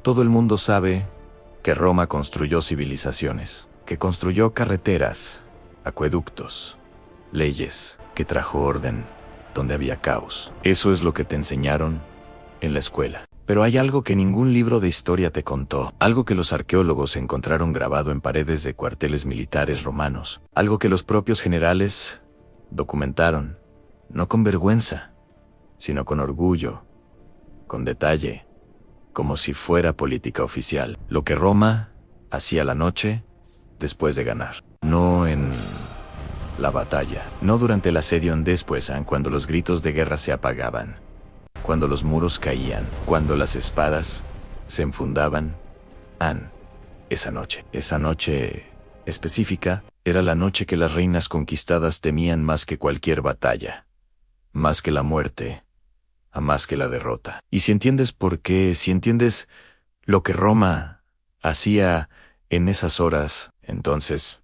Todo el mundo sabe que Roma construyó civilizaciones, que construyó carreteras, acueductos, leyes, que trajo orden donde había caos. Eso es lo que te enseñaron en la escuela. Pero hay algo que ningún libro de historia te contó, algo que los arqueólogos encontraron grabado en paredes de cuarteles militares romanos, algo que los propios generales documentaron, no con vergüenza, sino con orgullo, con detalle, como si fuera política oficial. Lo que Roma hacía la noche después de ganar, no en la batalla, no durante el asedio en Despuesan, cuando los gritos de guerra se apagaban, cuando los muros caían, cuando las espadas se enfundaban. Esa noche específica, era la noche que las reinas conquistadas temían más que cualquier batalla, más que la muerte, a más que la derrota. Y si entiendes por qué, si entiendes lo que Roma hacía en esas horas, entonces,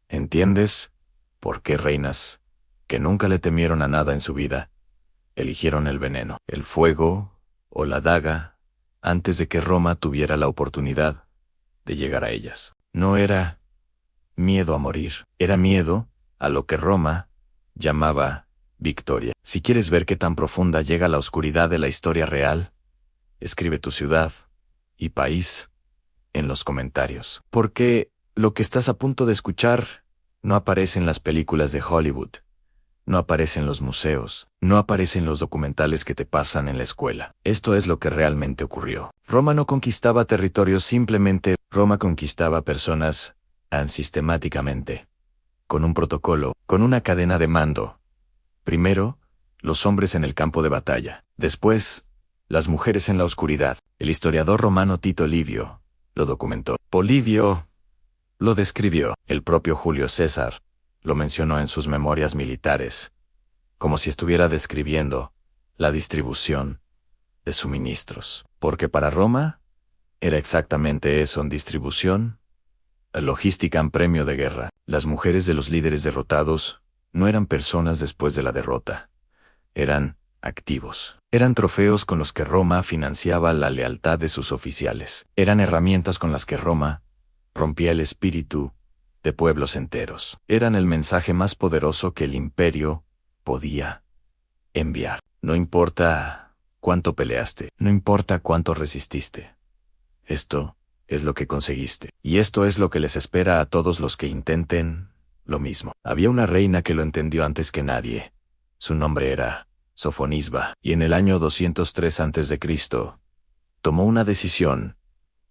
¿entiendes por qué reinas que nunca le temieron a nada en su vida eligieron el veneno, el fuego o la daga antes de que Roma tuviera la oportunidad de llegar a ellas? No era miedo a morir, era miedo a lo que Roma llamaba victoria. Si quieres ver qué tan profunda llega la oscuridad de la historia real, escribe tu ciudad y país en los comentarios. Porque lo que estás a punto de escuchar no aparece en las películas de Hollywood, no aparece en los museos, no aparece en los documentales que te pasan en la escuela. Esto es lo que realmente ocurrió. Roma no conquistaba territorios simplemente, Roma conquistaba personas sistemáticamente, con un protocolo, con una cadena de mando. Primero, los hombres en el campo de batalla. Después, las mujeres en la oscuridad. El historiador romano Tito Livio lo documentó. Polibio lo describió. El propio Julio César lo mencionó en sus memorias militares, como si estuviera describiendo la distribución de suministros. Porque para Roma era exactamente eso, en distribución, logística en premio de guerra. Las mujeres de los líderes derrotados no eran personas después de la derrota, eran activos. Eran trofeos con los que Roma financiaba la lealtad de sus oficiales. Eran herramientas con las que Roma rompía el espíritu de pueblos enteros. Eran el mensaje más poderoso que el imperio podía enviar. No importa cuánto peleaste, no importa cuánto resististe. Esto es lo que conseguiste. Y esto es lo que les espera a todos los que intenten lo mismo. Había una reina que lo entendió antes que nadie. Su nombre era Sofonisba, y en el año 203 a.C. tomó una decisión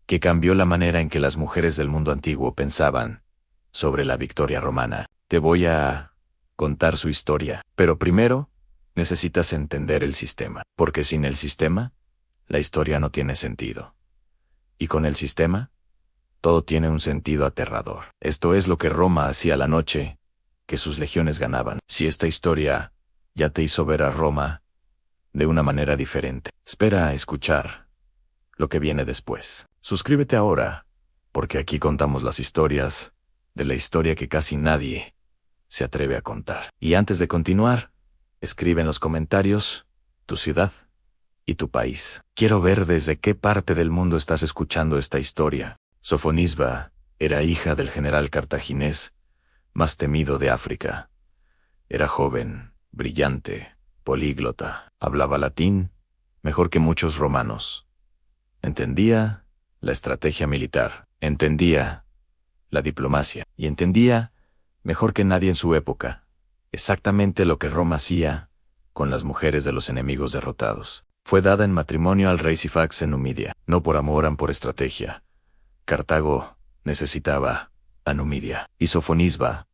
que cambió la manera en que las mujeres del mundo antiguo pensaban sobre la victoria romana. Te voy a contar su historia, pero primero necesitas entender el sistema, porque sin el sistema, la historia no tiene sentido. Y con el sistema, todo tiene un sentido aterrador. Esto es lo que Roma hacía la noche que sus legiones ganaban. Si esta historia ya te hizo ver a Roma de una manera diferente, espera a escuchar lo que viene después. Suscríbete ahora, porque aquí contamos las historias de la historia que casi nadie se atreve a contar. Y antes de continuar, escribe en los comentarios tu ciudad y tu país. Quiero ver desde qué parte del mundo estás escuchando esta historia. Sofonisba era hija del general cartaginés más temido de África. Era joven, brillante, políglota, hablaba latín mejor que muchos romanos. Entendía la estrategia militar, entendía la diplomacia, y entendía, mejor que nadie en su época, exactamente lo que Roma hacía con las mujeres de los enemigos derrotados. Fue dada en matrimonio al rey Sifax en Numidia, no por amor, por estrategia. Cartago necesitaba a Numidia, y Sofonisba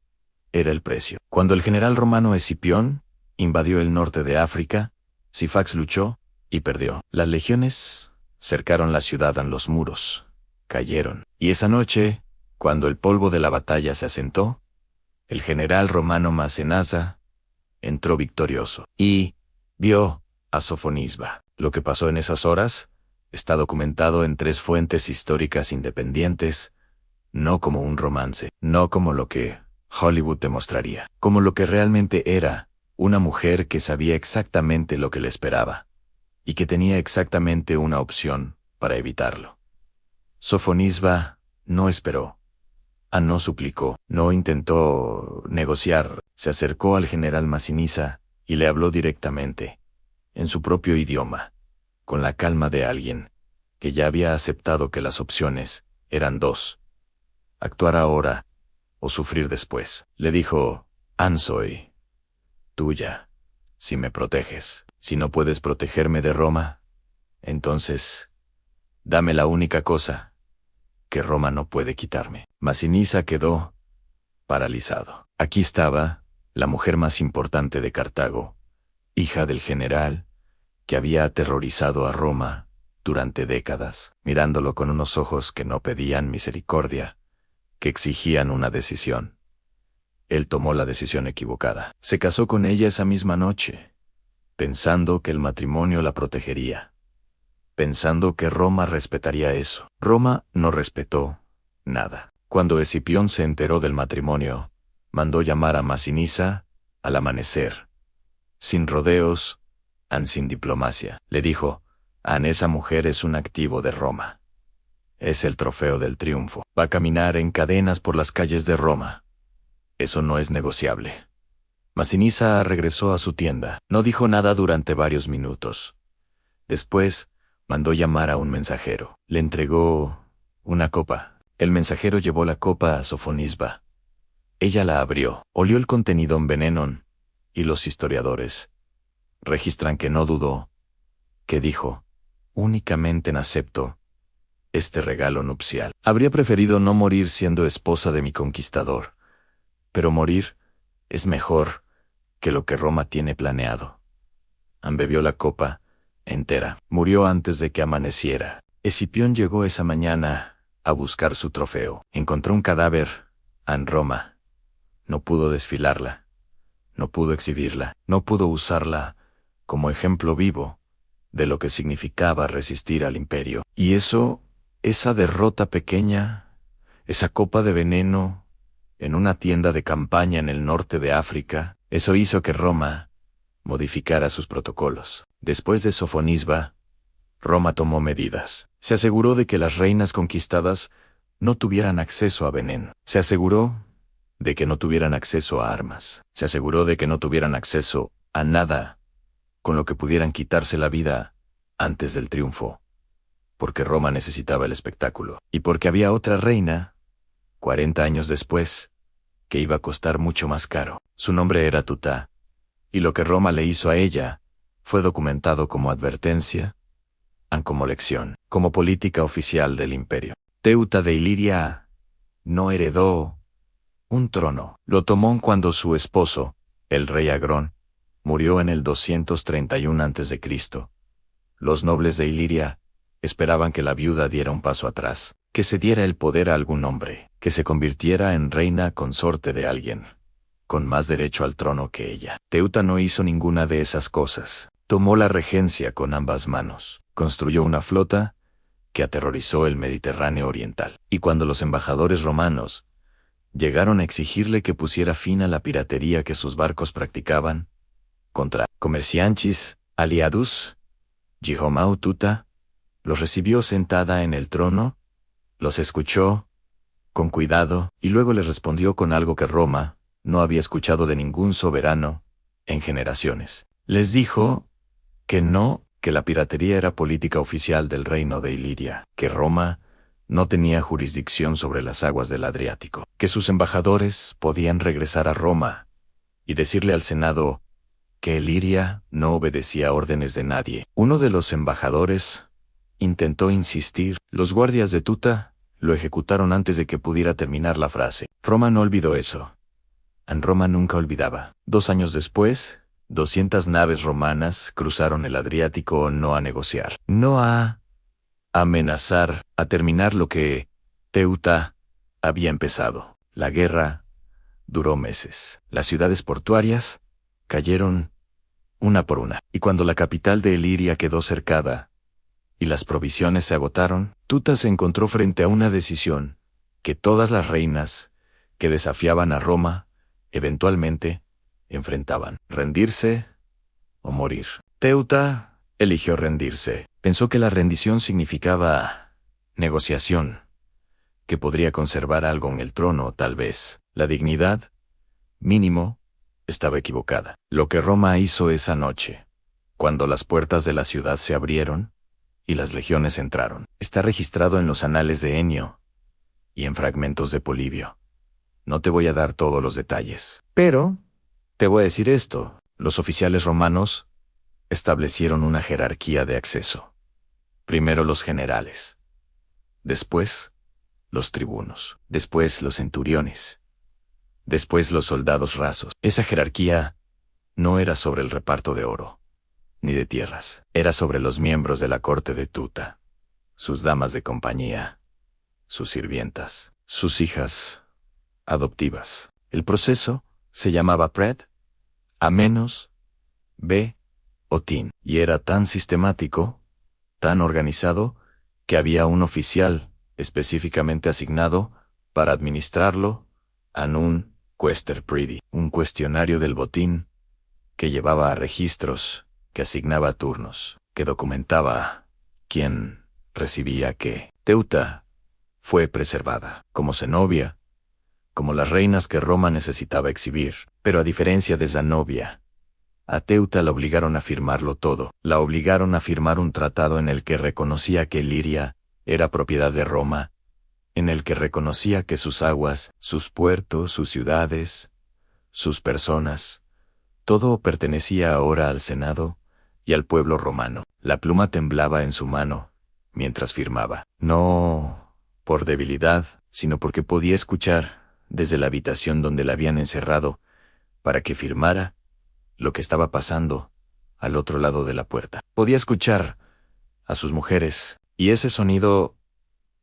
era el precio. Cuando el general romano Escipión invadió el norte de África, Sifax luchó y perdió. Las legiones cercaron la ciudad en los muros, cayeron. Y esa noche, cuando el polvo de la batalla se asentó, el general romano Masinasa entró victorioso y vio a Sofonisba. Lo que pasó en esas horas está documentado en 3 fuentes históricas independientes, no como un romance, no como lo que Hollywood te mostraría, como lo que realmente era, una mujer que sabía exactamente lo que le esperaba, y que tenía exactamente una opción para evitarlo. Sofonisba no esperó. No suplicó, no intentó negociar, se acercó al general Masinisa y le habló directamente, en su propio idioma, con la calma de alguien que ya había aceptado que las opciones eran dos: actuar ahora o sufrir después. Le dijo: soy tuya, si me proteges. Si no puedes protegerme de Roma, entonces dame la única cosa que Roma no puede quitarme. Masinisa quedó paralizado. Aquí estaba la mujer más importante de Cartago, hija del general que había aterrorizado a Roma durante décadas, mirándolo con unos ojos que no pedían misericordia, que exigían una decisión. Él tomó la decisión equivocada. Se casó con ella esa misma noche, pensando que el matrimonio la protegería, pensando que Roma respetaría eso. Roma no respetó nada. Cuando Escipión se enteró del matrimonio, mandó llamar a Masinisa al amanecer. Sin rodeos, sin diplomacia. Le dijo: esa mujer es un activo de Roma. Es el trofeo del triunfo. Va a caminar en cadenas por las calles de Roma. Eso no es negociable. Masinisa regresó a su tienda. No dijo nada durante varios minutos. Después, mandó llamar a un mensajero. Le entregó una copa. El mensajero llevó la copa a Sofonisba. Ella la abrió. Olió el contenido en veneno, y los historiadores registran que no dudó, que dijo: únicamente acepto este regalo nupcial. Habría preferido no morir siendo esposa de mi conquistador, pero morir es mejor que lo que Roma tiene planeado. Bebió la copa entera. Murió antes de que amaneciera. Escipión llegó esa mañana a buscar su trofeo. Encontró un cadáver en Roma. No pudo desfilarla, no pudo exhibirla, no pudo usarla como ejemplo vivo de lo que significaba resistir al imperio. Y esa derrota pequeña, esa copa de veneno en una tienda de campaña en el norte de África, eso hizo que Roma modificara sus protocolos. Después de Sofonisba, Roma tomó medidas. Se aseguró de que las reinas conquistadas no tuvieran acceso a veneno. Se aseguró de que no tuvieran acceso a armas. Se aseguró de que no tuvieran acceso a nada con lo que pudieran quitarse la vida antes del triunfo, porque Roma necesitaba el espectáculo, y porque había otra reina, 40 años después, que iba a costar mucho más caro. Su nombre era Tuta, y lo que Roma le hizo a ella fue documentado como advertencia, como lección, como política oficial del imperio. Teuta de Iliria no heredó un trono. Lo tomó cuando su esposo, el rey Agrón, murió en el 231 a.C. Los nobles de Iliria esperaban que la viuda diera un paso atrás, que se diera el poder a algún hombre, que se convirtiera en reina consorte de alguien, con más derecho al trono que ella. Teuta no hizo ninguna de esas cosas. Tomó la regencia con ambas manos. Construyó una flota que aterrorizó el Mediterráneo oriental. Y cuando los embajadores romanos llegaron a exigirle que pusiera fin a la piratería que sus barcos practicaban contra comerciantes aliados, Gihomau Tuta los recibió sentada en el trono, los escuchó con cuidado y luego les respondió con algo que Roma no había escuchado de ningún soberano en generaciones. Les dijo que la piratería era política oficial del reino de Iliria, que Roma no tenía jurisdicción sobre las aguas del Adriático, que sus embajadores podían regresar a Roma y decirle al Senado que Iliria no obedecía órdenes de nadie. Uno de los embajadores intentó insistir. Los guardias de Tuta lo ejecutaron antes de que pudiera terminar la frase. Roma no olvidó eso. Roma nunca olvidaba. 2 años después, 200 naves romanas cruzaron el Adriático no a negociar, no a amenazar, a terminar lo que Teuta había empezado. La guerra duró meses. Las ciudades portuarias cayeron una por una. Y cuando la capital de Iliria quedó cercada y las provisiones se agotaron, Tuta se encontró frente a una decisión que todas las reinas que desafiaban a Roma eventualmente enfrentaban: rendirse o morir. Teuta eligió rendirse. Pensó que la rendición significaba negociación, que podría conservar algo en el trono, tal vez. La dignidad, mínimo, estaba equivocada. Lo que Roma hizo esa noche, cuando las puertas de la ciudad se abrieron y las legiones entraron, está registrado en los anales de Enio y en fragmentos de Polibio. No te voy a dar todos los detalles, pero te voy a decir esto: los oficiales romanos establecieron una jerarquía de acceso. Primero los generales, después los tribunos, después los centuriones, después los soldados rasos. Esa jerarquía no era sobre el reparto de oro, ni de tierras. Era sobre los miembros de la corte de Tuta, sus damas de compañía, sus sirvientas, sus hijas adoptivas. El proceso se llamaba pred, a menos, b, o tin, y era tan sistemático, tan organizado, que había un oficial específicamente asignado para administrarlo, un quaester pridi, un cuestionario del botín, que llevaba a registros, que asignaba turnos, que documentaba quién recibía qué. Teuta fue preservada como cenobia, como las reinas que Roma necesitaba exhibir, pero a diferencia de Zenobia, a Teuta la obligaron a firmarlo todo. La obligaron a firmar un tratado en el que reconocía que Liria era propiedad de Roma, en el que reconocía que sus aguas, sus puertos, sus ciudades, sus personas, todo pertenecía ahora al Senado y al pueblo romano. La pluma temblaba en su mano mientras firmaba, no por debilidad, sino porque podía escuchar, desde la habitación donde la habían encerrado, para que firmara, lo que estaba pasando al otro lado de la puerta. Podía escuchar a sus mujeres, y ese sonido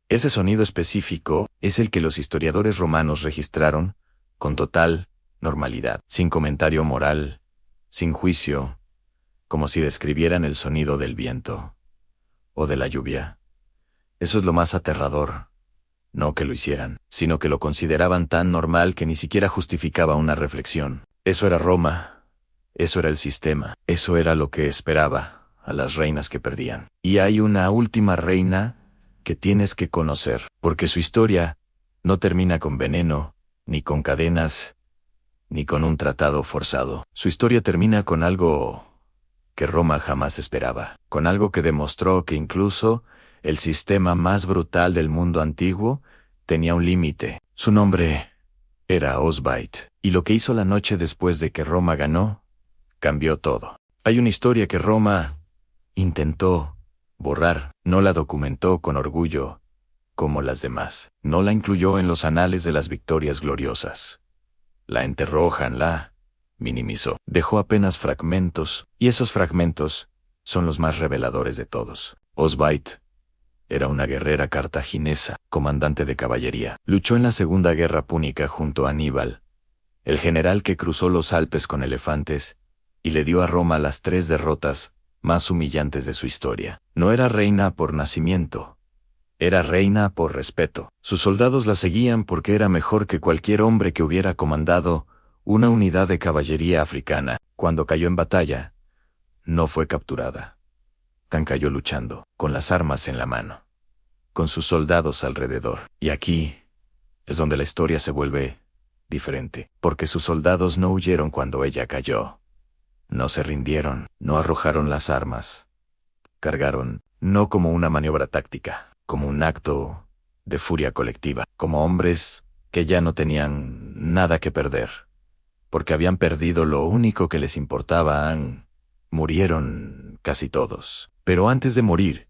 específico es el que los historiadores romanos registraron con total normalidad, sin comentario moral, sin juicio, como si describieran el sonido del viento o de la lluvia. Eso es lo más aterrador. No que lo hicieran, sino que lo consideraban tan normal que ni siquiera justificaba una reflexión. Eso era Roma. Eso era el sistema. Eso era lo que esperaba a las reinas que perdían. Y hay una última reina que tienes que conocer, porque su historia no termina con veneno, ni con cadenas, ni con un tratado forzado. Su historia termina con algo que Roma jamás esperaba, con algo que demostró que incluso el sistema más brutal del mundo antiguo tenía un límite. Su nombre era Osbite, y lo que hizo la noche después de que Roma ganó, cambió todo. Hay una historia que Roma intentó borrar, no la documentó con orgullo como las demás, no la incluyó en los anales de las victorias gloriosas. La enterró, la minimizó, dejó apenas fragmentos, y esos fragmentos son los más reveladores de todos. Osbite era una guerrera cartaginesa, comandante de caballería. Luchó en la Segunda Guerra Púnica junto a Aníbal, el general que cruzó los Alpes con elefantes y le dio a Roma las 3 derrotas más humillantes de su historia. No era reina por nacimiento, era reina por respeto. Sus soldados la seguían porque era mejor que cualquier hombre que hubiera comandado una unidad de caballería africana. Cuando cayó en batalla, no fue capturada. Cayó luchando, con las armas en la mano, con sus soldados alrededor. Y aquí es donde la historia se vuelve diferente, porque sus soldados no huyeron cuando ella cayó. No se rindieron, no arrojaron las armas. Cargaron, no como una maniobra táctica, como un acto de furia colectiva, como hombres que ya no tenían nada que perder, porque habían perdido lo único que les importaba. Murieron casi todos. Pero antes de morir,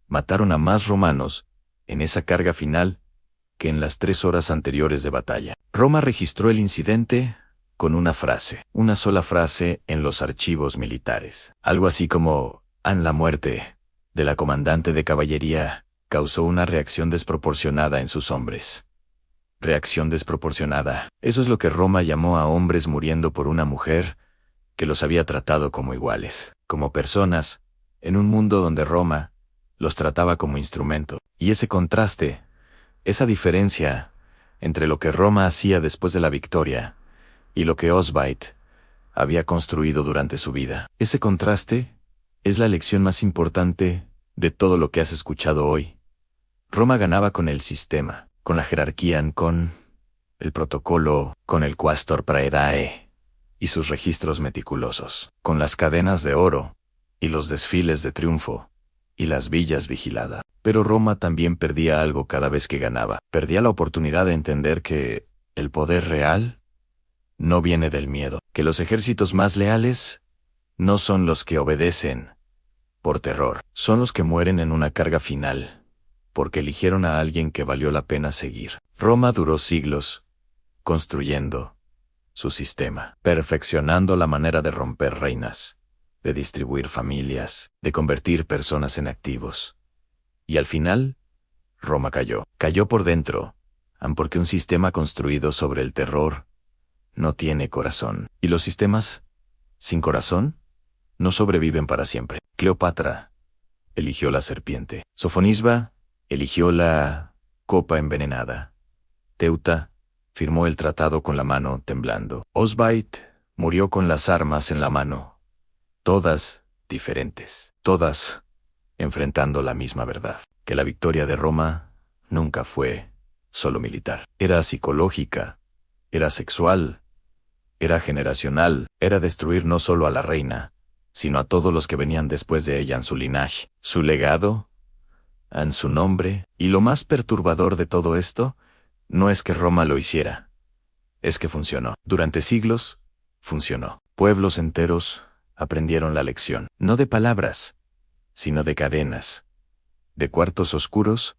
mataron a más romanos en esa carga final que en las 3 horas anteriores de batalla. Roma registró el incidente con una frase, una sola frase en los archivos militares. Algo así como: la muerte de la comandante de caballería causó una reacción desproporcionada en sus hombres. Reacción desproporcionada. Eso es lo que Roma llamó a hombres muriendo por una mujer que los había tratado como iguales, como personas, en un mundo donde Roma los trataba como instrumento. Y ese contraste, esa diferencia entre lo que Roma hacía después de la victoria y lo que Osbite había construido durante su vida, ese contraste es la lección más importante de todo lo que has escuchado hoy. Roma ganaba con el sistema, con la jerarquía, con el protocolo, con el Quaestor Praedae y sus registros meticulosos, con las cadenas de oro y los desfiles de triunfo y las villas vigiladas. Pero Roma también perdía algo cada vez que ganaba. Perdía la oportunidad de entender que el poder real no viene del miedo, que los ejércitos más leales no son los que obedecen por terror, son los que mueren en una carga final, porque eligieron a alguien que valió la pena seguir. Roma duró siglos construyendo su sistema, perfeccionando la manera de romper reinas, de distribuir familias, de convertir personas en activos. Y al final, Roma cayó. Cayó por dentro, porque un sistema construido sobre el terror no tiene corazón. Y los sistemas sin corazón no sobreviven para siempre. Cleopatra eligió la serpiente. Sofonisba eligió la copa envenenada. Teuta firmó el tratado con la mano temblando. Osbite murió con las armas en la mano. Todas diferentes. Todas enfrentando la misma verdad. Que la victoria de Roma nunca fue solo militar. Era psicológica, era sexual, era generacional, era destruir no solo a la reina, sino a todos los que venían después de ella en su linaje, su legado, en su nombre. Y lo más perturbador de todo esto no es que Roma lo hiciera, es que funcionó. Durante siglos, funcionó. Pueblos enteros aprendieron la lección, no de palabras, sino de cadenas, de cuartos oscuros,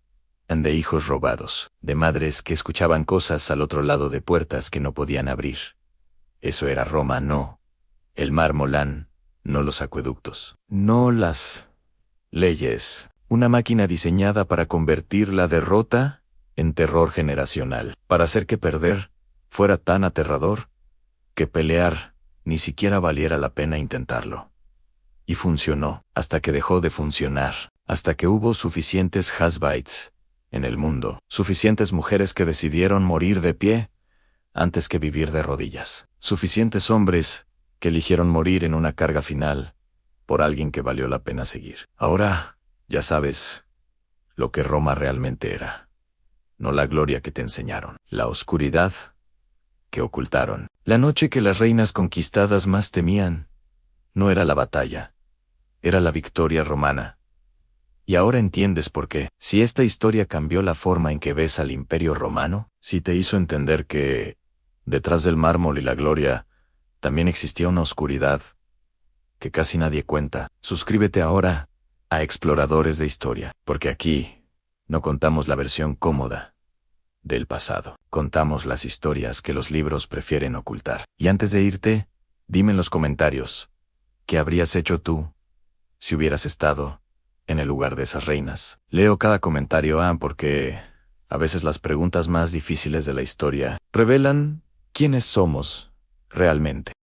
de hijos robados, de madres que escuchaban cosas al otro lado de puertas que no podían abrir. Eso era Roma, no el mármol, no los acueductos, no las leyes. Una máquina diseñada para convertir la derrota en terror generacional, para hacer que perder fuera tan aterrador que pelear ni siquiera valiera la pena intentarlo. Y funcionó, hasta que dejó de funcionar, hasta que hubo suficientes Hasbites en el mundo, suficientes mujeres que decidieron morir de pie antes que vivir de rodillas, suficientes hombres que eligieron morir en una carga final por alguien que valió la pena seguir. Ahora, ya sabes lo que Roma realmente era. No la gloria que te enseñaron, la oscuridad que ocultaron. La noche que las reinas conquistadas más temían no era la batalla, era la victoria romana. Y ahora entiendes por qué. Si esta historia cambió la forma en que ves al Imperio Romano, si te hizo entender que detrás del mármol y la gloria también existía una oscuridad que casi nadie cuenta, suscríbete ahora a Exploradores de Historia, porque aquí no contamos la versión cómoda del pasado, contamos las historias que los libros prefieren ocultar. Y antes de irte, dime en los comentarios, ¿qué habrías hecho tú si hubieras estado en el lugar de esas reinas? Leo cada comentario, porque a veces las preguntas más difíciles de la historia revelan quiénes somos realmente.